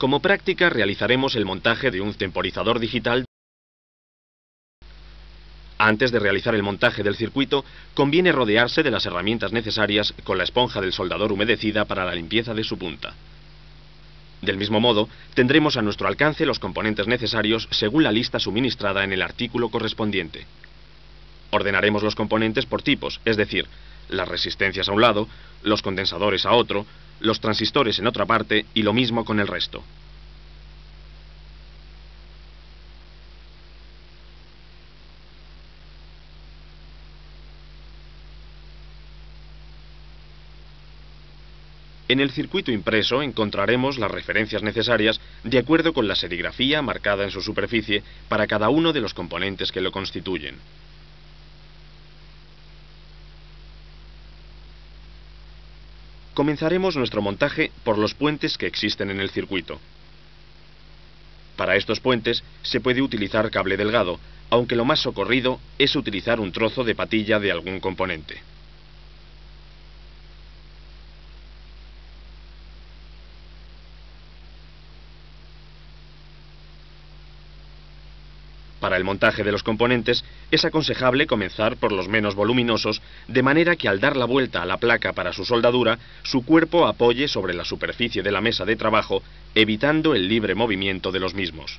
Como práctica realizaremos el montaje de un temporizador digital. Antes de realizar el montaje del circuito, conviene rodearse de las herramientas necesarias con la esponja del soldador humedecida para la limpieza de su punta. Del mismo modo, tendremos a nuestro alcance los componentes necesarios según la lista suministrada en el artículo correspondiente. Ordenaremos los componentes por tipos, es decir, las resistencias a un lado, los condensadores a otro, los transistores en otra parte y lo mismo con el resto. En el circuito impreso encontraremos las referencias necesarias de acuerdo con la serigrafía marcada en su superficie para cada uno de los componentes que lo constituyen. Comenzaremos nuestro montaje por los puentes que existen en el circuito. Para estos puentes se puede utilizar cable delgado, aunque lo más socorrido es utilizar un trozo de patilla de algún componente. Para el montaje de los componentes es aconsejable comenzar por los menos voluminosos, de manera que al dar la vuelta a la placa para su soldadura, su cuerpo apoye sobre la superficie de la mesa de trabajo, evitando el libre movimiento de los mismos.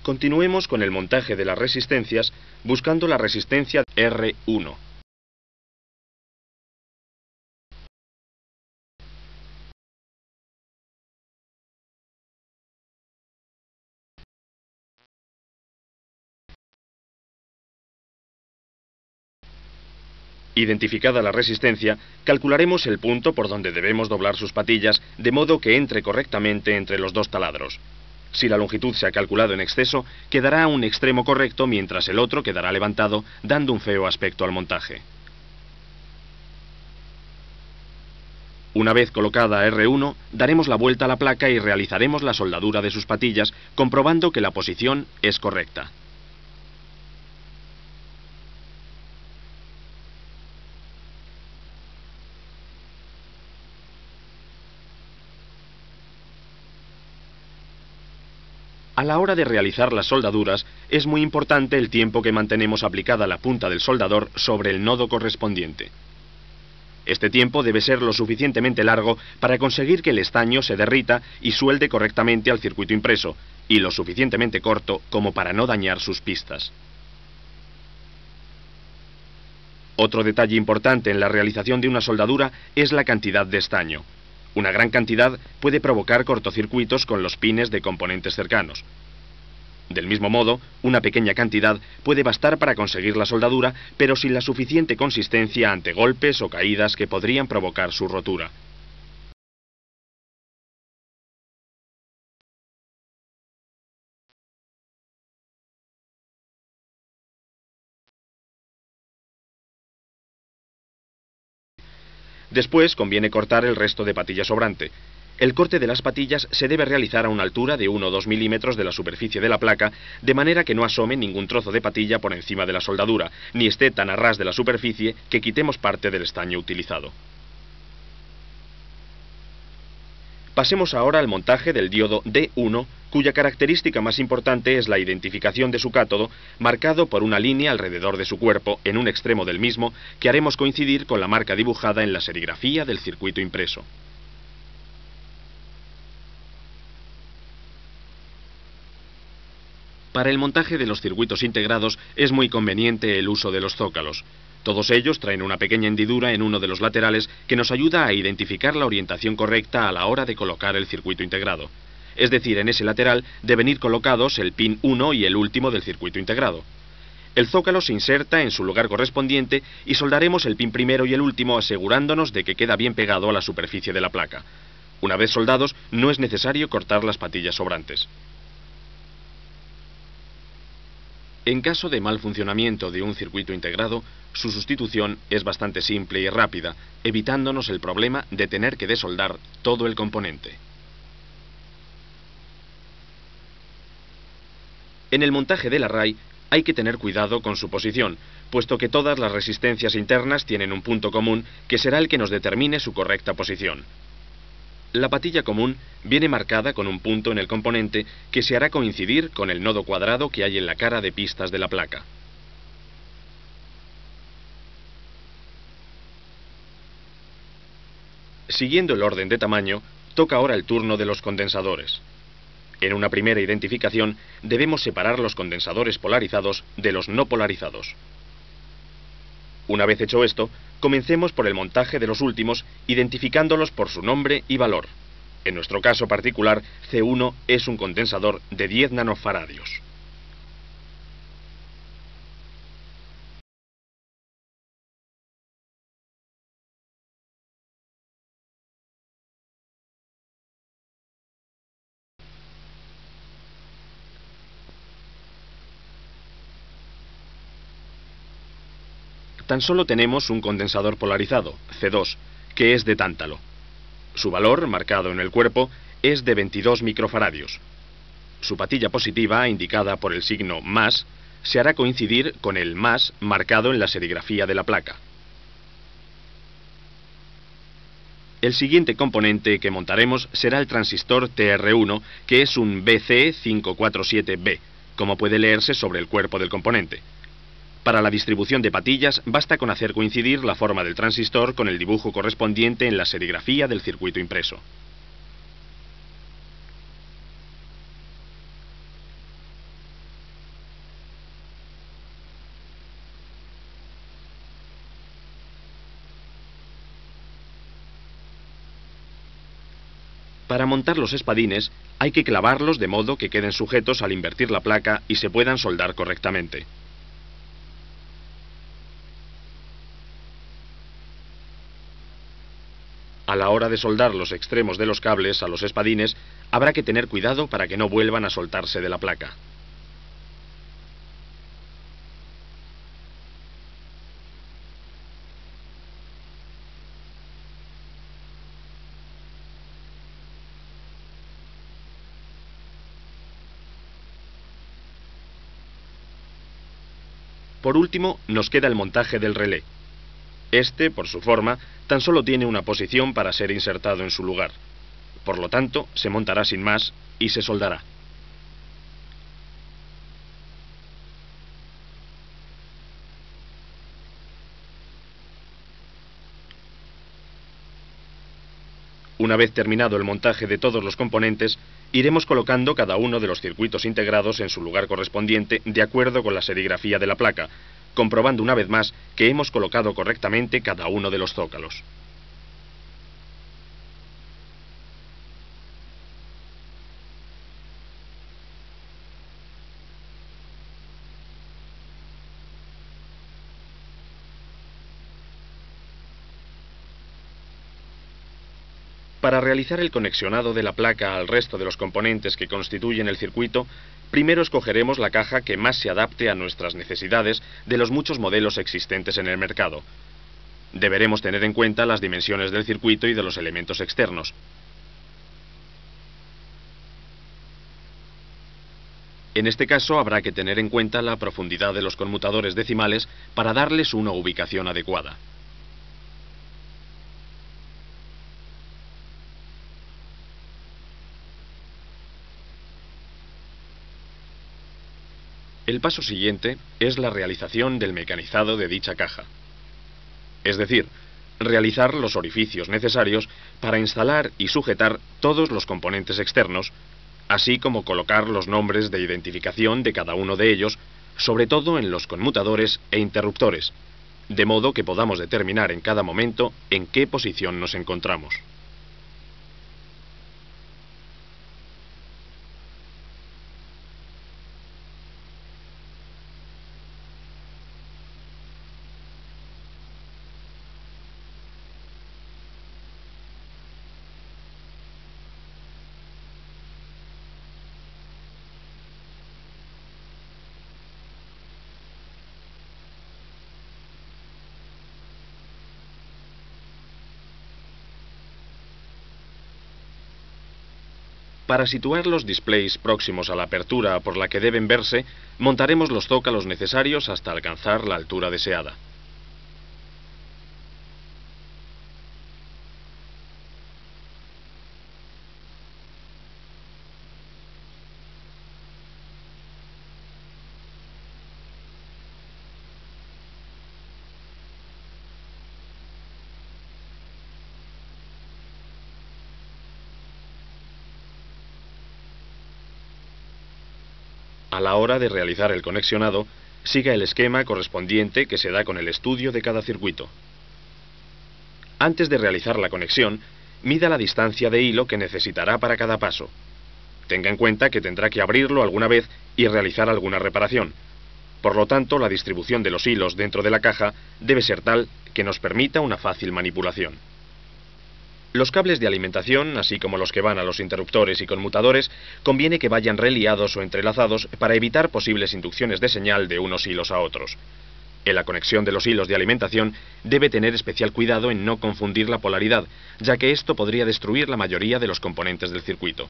Continuemos con el montaje de las resistencias buscando la resistencia R1. Identificada la resistencia, calcularemos el punto por donde debemos doblar sus patillas de modo que entre correctamente entre los dos taladros. Si la longitud se ha calculado en exceso, quedará un extremo correcto mientras el otro quedará levantado, dando un feo aspecto al montaje. Una vez colocada R1, daremos la vuelta a la placa y realizaremos la soldadura de sus patillas, comprobando que la posición es correcta. A la hora de realizar las soldaduras, es muy importante el tiempo que mantenemos aplicada la punta del soldador sobre el nodo correspondiente. Este tiempo debe ser lo suficientemente largo para conseguir que el estaño se derrita y suelde correctamente al circuito impreso, y lo suficientemente corto como para no dañar sus pistas. Otro detalle importante en la realización de una soldadura es la cantidad de estaño. Una gran cantidad puede provocar cortocircuitos con los pines de componentes cercanos. Del mismo modo, una pequeña cantidad puede bastar para conseguir la soldadura, pero sin la suficiente consistencia ante golpes o caídas que podrían provocar su rotura. Después conviene cortar el resto de patilla sobrante. El corte de las patillas se debe realizar a una altura de 1 o 2 milímetros de la superficie de la placa, de manera que no asome ningún trozo de patilla por encima de la soldadura, ni esté tan a ras de la superficie que quitemos parte del estaño utilizado. Pasemos ahora al montaje del diodo D1, cuya característica más importante es la identificación de su cátodo, marcado por una línea alrededor de su cuerpo, en un extremo del mismo, que haremos coincidir con la marca dibujada en la serigrafía del circuito impreso. Para el montaje de los circuitos integrados es muy conveniente el uso de los zócalos. Todos ellos traen una pequeña hendidura en uno de los laterales que nos ayuda a identificar la orientación correcta a la hora de colocar el circuito integrado. Es decir, en ese lateral deben ir colocados el pin 1 y el último del circuito integrado. El zócalo se inserta en su lugar correspondiente y soldaremos el pin primero y el último asegurándonos de que queda bien pegado a la superficie de la placa. Una vez soldados, no es necesario cortar las patillas sobrantes. En caso de mal funcionamiento de un circuito integrado, su sustitución es bastante simple y rápida, evitándonos el problema de tener que desoldar todo el componente. En el montaje del array hay que tener cuidado con su posición, puesto que todas las resistencias internas tienen un punto común que será el que nos determine su correcta posición. La patilla común viene marcada con un punto en el componente que se hará coincidir con el nodo cuadrado que hay en la cara de pistas de la placa. Siguiendo el orden de tamaño, toca ahora el turno de los condensadores. En una primera identificación debemos separar los condensadores polarizados de los no polarizados. Una vez hecho esto, comencemos por el montaje de los últimos, identificándolos por su nombre y valor. En nuestro caso particular, C1 es un condensador de 10 nanofaradios. Tan solo tenemos un condensador polarizado, C2, que es de tántalo. Su valor, marcado en el cuerpo, es de 22 microfaradios. Su patilla positiva, indicada por el signo más, se hará coincidir con el más marcado en la serigrafía de la placa. El siguiente componente que montaremos será el transistor TR1, que es un BC547B, como puede leerse sobre el cuerpo del componente. Para la distribución de patillas basta con hacer coincidir la forma del transistor con el dibujo correspondiente en la serigrafía del circuito impreso. Para montar los espadines hay que clavarlos de modo que queden sujetos al invertir la placa y se puedan soldar correctamente. A la hora de soldar los extremos de los cables a los espadines, habrá que tener cuidado para que no vuelvan a soltarse de la placa. Por último, nos queda el montaje del relé. Este, por su forma, tan solo tiene una posición para ser insertado en su lugar. Por lo tanto, se montará sin más y se soldará. Una vez terminado el montaje de todos los componentes, iremos colocando cada uno de los circuitos integrados en su lugar correspondiente de acuerdo con la serigrafía de la placa, comprobando una vez más que hemos colocado correctamente cada uno de los zócalos. Para realizar el conexionado de la placa al resto de los componentes que constituyen el circuito, primero escogeremos la caja que más se adapte a nuestras necesidades de los muchos modelos existentes en el mercado. Deberemos tener en cuenta las dimensiones del circuito y de los elementos externos. En este caso habrá que tener en cuenta la profundidad de los conmutadores decimales para darles una ubicación adecuada. El paso siguiente es la realización del mecanizado de dicha caja. Es decir, realizar los orificios necesarios para instalar y sujetar todos los componentes externos, así como colocar los nombres de identificación de cada uno de ellos, sobre todo en los conmutadores e interruptores, de modo que podamos determinar en cada momento en qué posición nos encontramos. Para situar los displays próximos a la apertura por la que deben verse, montaremos los zócalos necesarios hasta alcanzar la altura deseada. A la hora de realizar el conexionado, siga el esquema correspondiente que se da con el estudio de cada circuito. Antes de realizar la conexión, mida la distancia de hilo que necesitará para cada paso. Tenga en cuenta que tendrá que abrirlo alguna vez y realizar alguna reparación. Por lo tanto, la distribución de los hilos dentro de la caja debe ser tal que nos permita una fácil manipulación. Los cables de alimentación, así como los que van a los interruptores y conmutadores, conviene que vayan reliados o entrelazados para evitar posibles inducciones de señal de unos hilos a otros. En la conexión de los hilos de alimentación debe tener especial cuidado en no confundir la polaridad, ya que esto podría destruir la mayoría de los componentes del circuito.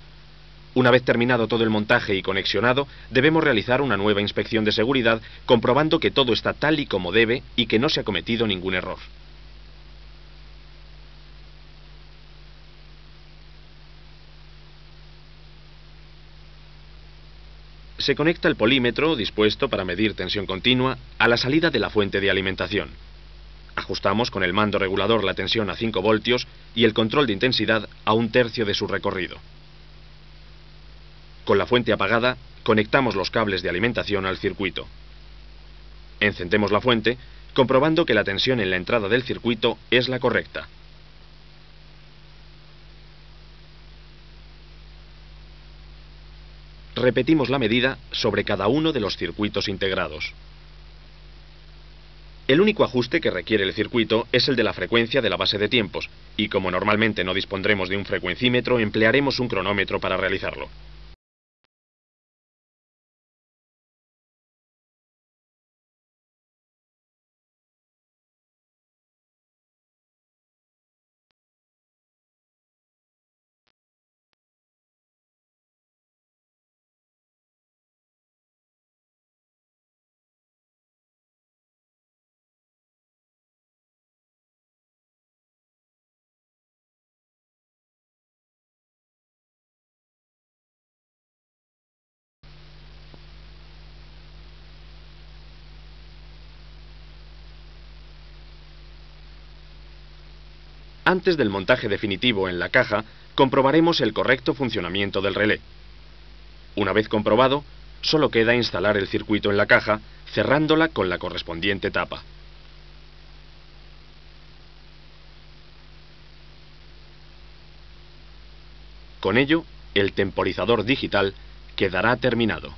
Una vez terminado todo el montaje y conexionado, debemos realizar una nueva inspección de seguridad, comprobando que todo está tal y como debe y que no se ha cometido ningún error. Se conecta el polímetro, dispuesto para medir tensión continua, a la salida de la fuente de alimentación. Ajustamos con el mando regulador la tensión a 5 voltios y el control de intensidad a 1/3 de su recorrido. Con la fuente apagada, conectamos los cables de alimentación al circuito. Encendemos la fuente, comprobando que la tensión en la entrada del circuito es la correcta. Repetimos la medida sobre cada uno de los circuitos integrados. El único ajuste que requiere el circuito es el de la frecuencia de la base de tiempos, y como normalmente no dispondremos de un frecuencímetro, emplearemos un cronómetro para realizarlo. Antes del montaje definitivo en la caja, comprobaremos el correcto funcionamiento del relé. Una vez comprobado, solo queda instalar el circuito en la caja, cerrándola con la correspondiente tapa. Con ello, el temporizador digital quedará terminado.